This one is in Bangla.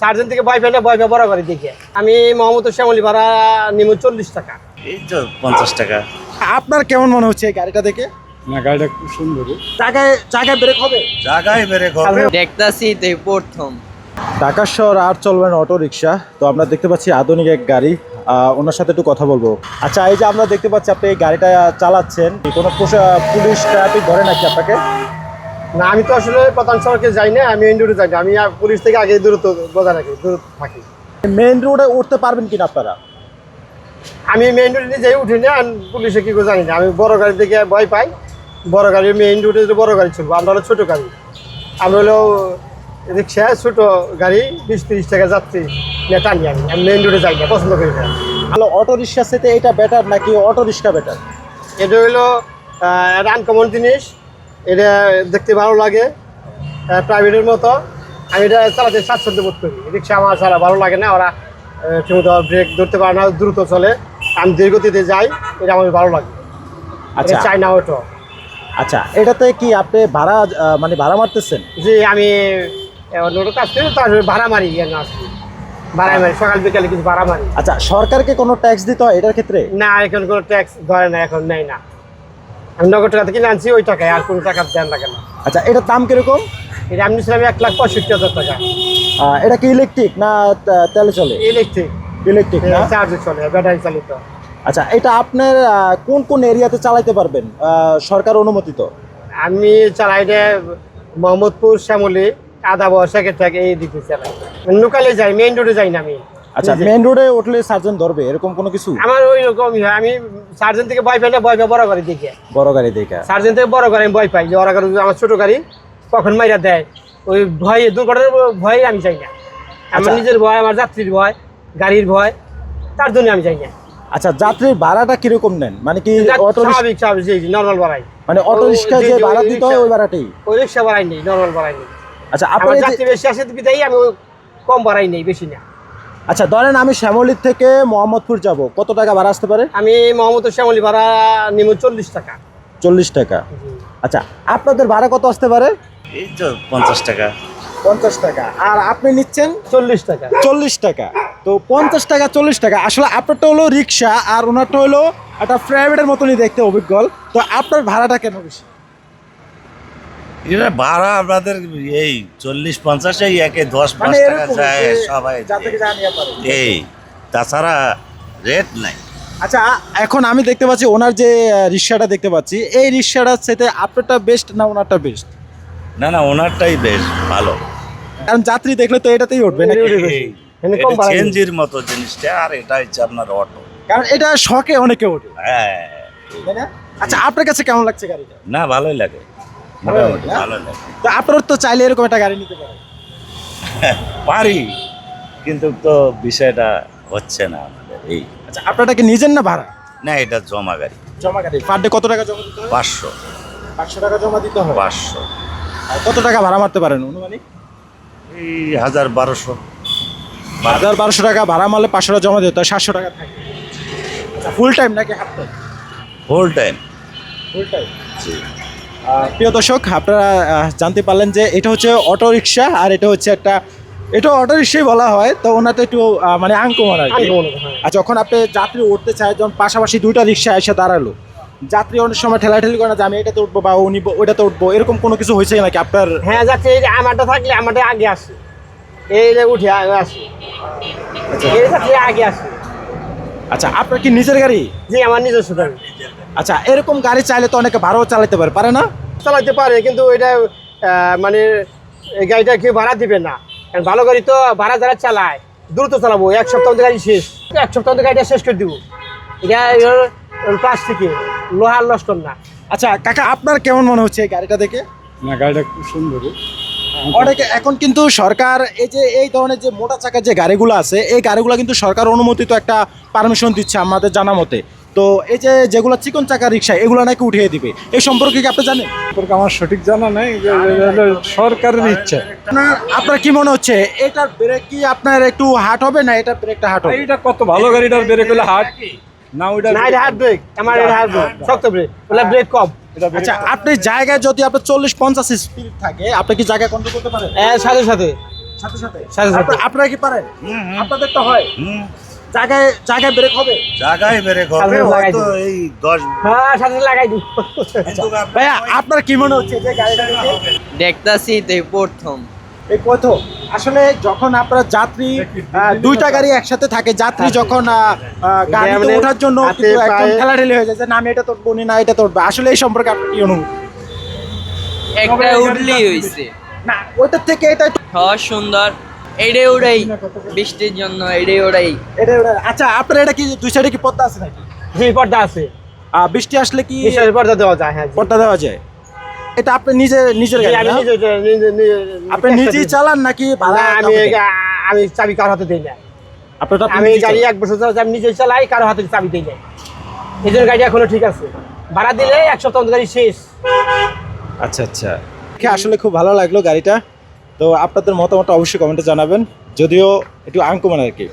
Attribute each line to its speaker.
Speaker 1: সার্জেন্ট থেকে বয় বড় করে দেখে আমি মোহাম্মদ শ্যামলী ভাড়া নিব 40 টাকা।
Speaker 2: এই তো 50 টাকা।
Speaker 3: আপনার কেমন মনে হচ্ছে এই গাড়িটা দেখে?
Speaker 4: না, গাড়িটা খুব সুন্দর।
Speaker 3: জায়গায় ব্রেক হবে?
Speaker 2: জায়গায় বেড়ে হবে।
Speaker 5: দেখতাছি তো প্রথম।
Speaker 3: ঢাকা শহর আর চলবে না অটো রিক্সা, তো আমরা দেখতে পাচ্ছি আধুনিক এক গাড়ি। ওনার সাথে একটু কথা বলবো। আচ্ছা, এই যে আমরা দেখতে পাচ্ছি আপনি এই গাড়িটা চালাচ্ছেন, কোনো পুলিশ ট্রাফিক ধরে নাকি আপনাকে?
Speaker 1: না, আমি তো আসলে প্রধান সড়কে যাই না, আমি মেইন রোডে যাই না, আমি পুলিশ থেকে আগে দূরত্ব বজায় রাখি, দূরত্ব থাকি।
Speaker 3: মেইন রোডে উঠতে পারবেন কিনা আপনারা?
Speaker 1: আমি মেইন রোডে নিজেই উঠি না, পুলিশে কি করে জানি না। আমি বড় গাড়ি থেকে ভয় পাই, বড় গাড়ি মেইন রোডে বড় গাড়ি চলবো, আমরা হলো ছোটো গাড়ি, আমরা হলো রিক্সা ছোটো গাড়ি 20-30 টাকা যাত্রী নিয়ে টানি। আমি মেইন রোডে যাই না, পছন্দ করি না।
Speaker 3: হ্যালো, অটো রিক্সার সাথে এটা বেটার নাকি অটো রিক্সা বেটার?
Speaker 1: এটা হইলো একটা আনকমন জিনিস, এটা দেখতে ভালো লাগে, প্রাইভেটের মতো। আমি এটা চালাতে স্বাচ্ছন্দ্য বোধ করি। রিক্সা আমার ছাড়া ভালো লাগে না, ওরা ঠিকমতো ব্রেক ধরতে পারে না, দ্রুত চলে। আমি ধীর গতিতে যাই, এটা আমার ভালো লাগে।
Speaker 3: আচ্ছা,
Speaker 1: চাই না অটো।
Speaker 3: আচ্ছা, এটাতে কি আপনি ভাড়া মানে ভাড়া মারতেছেন?
Speaker 1: যে আমি অন্য কাজ করি, তার ভাড়া মারি, ভাড়া মারি, সকাল বিকালে কিছু ভাড়া মারি।
Speaker 3: আচ্ছা, সরকারকে কোনো ট্যাক্স দিতে হয় এটার ক্ষেত্রে?
Speaker 1: না, এখন কোনো ট্যাক্স ধরে না, এখন নেই না। আমি নগদ টাকা থেকে আনছি, ওই টাকায় আর কোনো টাকা দেন লাগে না।
Speaker 3: আচ্ছা, এটার দাম কিরকম?
Speaker 1: এটা আমি নিয়েছিলাম 1,65,000 টাকা।
Speaker 3: এটা কি ইলেকট্রিক না তেলে চলে?
Speaker 1: ইলেকট্রিক,
Speaker 3: ইলেকট্রিক না?
Speaker 1: চার্জে চলে, ব্যাটারি চালিত।
Speaker 3: আচ্ছা, এটা আপনার কোন কোন এরিয়াতে চালাতে পারবেন সরকার অনুমোদিত?
Speaker 1: আমি চালাই যে মোহাম্মদপুর, শ্যামলী, আদাবর, সেকেটাক, এই দিকে চালাই। লোকালে যাই, মেইন রোডে যাই না আমি।
Speaker 3: আচ্ছা, মেইন রোডে উঠলে সার্জন ধরবে এরকম কোনো কিছু?
Speaker 1: আমার ওই রকমই হয়, আমি সার্জেন্ট থেকে ভয় বড় গাড়ি দেখে।
Speaker 3: বড় গাড়ি দেখে?
Speaker 1: সার্জেন্ট থেকে বড় গাড়ি আমি ভয় পাই, যে ওরা গাড়ি আমার ছোট গাড়ি কখন মাইরা দেয়, ওই ভয়ে, দুর্ঘটনার ভয়ে আমি যাই না। আমার নিজের ভয়, আমার যাত্রীর ভয়, গাড়ির ভয়, তার জন্য আমি যাই না।
Speaker 3: আচ্ছা, যাত্রীর ভাড়াটা কিরকম নেন? মানে কি অটো
Speaker 1: স্বাভাবিক নর্মাল ভাড়াই,
Speaker 3: মানে অটো রিক্সা যে ভাড়া দিতে হয় ওই ভাড়াটাই?
Speaker 1: ওই রিক্সা ভাড়াই নেই, নর্মাল ভাড়াই নেই।
Speaker 3: আচ্ছা,
Speaker 1: আমার
Speaker 3: আপনার
Speaker 1: যাত্রী বেশি আসে বিদায়ী আমি কম ভাড়াই নেই, বেশি না।
Speaker 3: আচ্ছা, ধরেন আমি শ্যামলীর থেকে মোহাম্মদপুর যাব, কত টাকা ভাড়া আসতে পারে?
Speaker 1: আমি মোহাম্মদ শ্যামলী ভাড়া নিব 40 টাকা।
Speaker 3: 40 টাকা? আচ্ছা, আপনাদের ভাড়া কত আসতে পারে?
Speaker 2: এই তো 50 টাকা।
Speaker 3: 50 টাকা। আর আপনি নিচ্ছেন
Speaker 1: 40 টাকা।
Speaker 3: 40 টাকা। তো 50 টাকা 40 টাকা, আসলে আপনারটা হলো রিক্সা আর ওনারটা হলো একটা প্রাইভেটের মতনই দেখতে, অভিজ্ঞ। তো আপনার ভাড়াটা কেন বেশি?
Speaker 2: এটা ভাড়া আপনাদের এই 40-50, এই একে 10-5
Speaker 3: মানে
Speaker 2: টাকা
Speaker 3: এরকম
Speaker 2: যায়
Speaker 3: যে
Speaker 2: সবাই।
Speaker 3: যা থেকে যা নিয়ে পারে।
Speaker 2: এই তাছাড়া রেট নাই।
Speaker 3: আচ্ছা, এখন আমি দেখতে পাচ্ছি ওনার যে রিক্সাটা দেখতে পাচ্ছি, এই রিক্সাটার সাথে আপনারটা বেস্ট না ওনারটা বেস্ট?
Speaker 2: না না, ওনারটাই বেশ ভালো।
Speaker 3: কারণ যাত্রী দেখলে তো এটাতেই উঠবে নাকি?
Speaker 1: এখানে কম ভাড়া নেই।
Speaker 2: চেঞ্জের মতো জিনিসটা, আর এটা হচ্ছে আপনার অটো।
Speaker 3: কারণ এটা শখে অনেকে ওঠে,
Speaker 2: হ্যাঁ,
Speaker 3: তাই না? আচ্ছা, আপনার কাছে কেমন লাগছে গাড়িটা?
Speaker 2: না ভালোই লাগে, মোটামুটি
Speaker 3: না?
Speaker 2: ভালো লাগে।
Speaker 3: তো আপনার তো চাইলে এরকম একটা গাড়ি নিতে পারেন।
Speaker 2: পারি, কিন্তু তো বিষয়টা হচ্ছে না আমাদের। এই
Speaker 3: আচ্ছা, আপনারটা কি নিজের না ভাড়া?
Speaker 2: না, এটা জমা গাড়ি।
Speaker 3: জমা গাড়ি। পার ডে কত টাকা জমা দিতে হবে?
Speaker 2: 500।
Speaker 3: 500 টাকা জমা দিতে হবে।
Speaker 2: 500
Speaker 3: আর কত টাকা ভাড়া মারতে পারেন অনুমানিক?
Speaker 2: এই 1000-1200।
Speaker 3: 1200 টাকা ভাড়া মারলে 500 টাকা জমা দিতে হয়, 700 টাকা থাকে। আচ্ছা, ফুল টাইম নাকি half time?
Speaker 2: Full time.
Speaker 3: Full time. প্রিয় দর্শক, আপনারা জানতে পারলেন যে এটা হচ্ছে অটো রিক্সা আর এটা হচ্ছে এটা অটো রিক্সাই বলা হয়। তো ওনাতে একটু মানে আনকমন আর কি।
Speaker 1: আনকমন, হ্যাঁ।
Speaker 3: আর যখন আপনি যাত্রী উঠতে চায়, যখন পাশাপাশি দুইটা রিক্সা এসে দাঁড়ালো, যাত্রী অনেক সময় ঠেলাঠেলি করে না যে আমি এটাতে উঠবো বা উনি ওইটাতে উঠবো, এরকম কোনো কিছু হয়েছে নাকি আপনার?
Speaker 1: হ্যাঁ, যাচ্ছে, এই যে আমারটা থাকলে আমারটা আগে আসে, এই যে উঠে আসে, এই যাচ্ছে আগে আসে।
Speaker 3: আচ্ছা, আপনার কি নিজের গাড়ি?
Speaker 1: জি, আমার নিজস্ব গাড়ি।
Speaker 3: আচ্ছা, এরকম গাড়ি চাইলে তো অনেকে ভাড়াও চালাতে পারে না?
Speaker 1: চালাতে পারে, কিন্তু এটা মানে এই গাড়িটা কেউ ভাড়া দিবে না। কারণ ভালো গাড়ি তো ভাড়া যারা চালায়, দ্রুত চালাবো, 1 সপ্তাহ মধ্যে গাড়ি শেষ, 1 সপ্তাহ মধ্যে গাড়িটা শেষ করে দিব। এটা প্লাস্টিকে, লোহার লস্কর না।
Speaker 3: আচ্ছা কাকা, আপনার কেমন মনে হচ্ছে এই গাড়িটা দেখে?
Speaker 4: না, গাড়িটা খুব সুন্দর।
Speaker 3: অনেকে এখন কিন্তু সরকার এই ধরনের যে মোটা চাকার যে গাড়িগুলো আছে, এই গাড়িগুলো কিন্তু সরকার অনুমোদিত একটা পারমিশন দিচ্ছে আমাদের জানা মতে। তো এই যে যেগুলো চিকন চাকার রিক্সা, এগুলো নাকি উঠিয়ে দিবে, এই সম্পর্কে কি আপনি জানেন?
Speaker 4: সম্পর্কে আমার সঠিক জানা নেই, সরকারের ইচ্ছা।
Speaker 3: আপনার কি মনে হচ্ছে এটার ব্রেক কি আপনার একটু হার্ড হবে না এটার ব্রেকটা হার্ড হবে?
Speaker 4: এইটা কত ভালো গাড়িটার ব্রেক হলে হার্ড না, ওইটা
Speaker 1: না, এটা হার্ড ব্রেক, আমার এটা হার্ড ব্রেক, শক্ত ব্রেক, ওটা ব্রেক কম।
Speaker 3: আচ্ছা, আপনি জায়গায় যদি আপনার 40-50 স্পিড থাকে, আপনি কি জায়গা কন্ট্রোল করতে পারেন?
Speaker 1: সাথে সাথে
Speaker 3: সাথে সাথে
Speaker 1: সাথে সাথে।
Speaker 3: আপনারা কি পারেন?
Speaker 2: হুম, হুম।
Speaker 3: আপনাদের তো হয়
Speaker 2: হুম,
Speaker 3: জায়গায় জায়গায় ব্রেক হবে।
Speaker 2: জায়গায় বেড়ে হবে
Speaker 1: সামনে লাগাই
Speaker 2: হয়তো
Speaker 1: দিবো।
Speaker 2: এই 10
Speaker 1: হ্যাঁ সাথে লাগাই দিব।
Speaker 2: কিন্তু
Speaker 3: ভাইয়া আপনার কি মনে হচ্ছে যে গাড়িটা দেখে?
Speaker 5: দেখতাছি তো এই প্রথম।
Speaker 3: এই প্রথম আসলে যখন আপনারা যাত্রী দুইটা গাড়ি একসাথে থাকে, যাত্রী যখন গাড়িতে
Speaker 1: মানে
Speaker 3: ওঠার জন্য
Speaker 1: হাতে
Speaker 3: কিন্তু একদম
Speaker 1: পায়ে-
Speaker 3: ঠেলাঠেলি হয়ে যায় যে না আমি এটা তোড়বো না এটা তোড়বো, আসলে এই সম্পর্কে আপনার কি অনুভূতি?
Speaker 5: একটা উঠলেই হইছে।
Speaker 3: না ওইটার থেকে এটা
Speaker 5: হওয়া সুন্দর। এটাই ওড়াই বৃষ্টির জন্য এটাই ওড়াই।
Speaker 3: আচ্ছা আপনার এটা কি দুই সাইডে কি পর্দা আছে নাকি?
Speaker 1: জি পর্দা আছে,
Speaker 3: বৃষ্টি আসলে কি
Speaker 1: বিশেষ পর্দা দেওয়া যায়। হ্যাঁ জি।
Speaker 3: পর্দা দেওয়া যায়? এটা আপনি নিজের
Speaker 1: জি,
Speaker 3: গাড়ি
Speaker 1: আমি
Speaker 3: না? আপনি
Speaker 1: নিজে
Speaker 3: নিজেই চালান নাকি ভাড়া
Speaker 1: আমি চাবি কারো হাতে দিই না।
Speaker 3: আপনারটা আপনি
Speaker 1: আমি
Speaker 3: নিজেই
Speaker 1: গাড়ি
Speaker 3: চালান?
Speaker 1: 1 বছর ধরে আমি নিজে চালাই, কারো হাতে চাবি দিই না। এই জন্য গাড়ি এখনো ঠিক আছে, ভাড়া দিলে 1 সপ্তাহ মধ্যে গাড়ি শেষ।
Speaker 3: আচ্ছা আচ্ছা, দেখে আসলে খুব ভালো লাগলো গাড়িটা। তো আপনাদের মতামত অবশ্যই কমেন্টে জানাবেন, যদিও একটু আনকমন আর কি।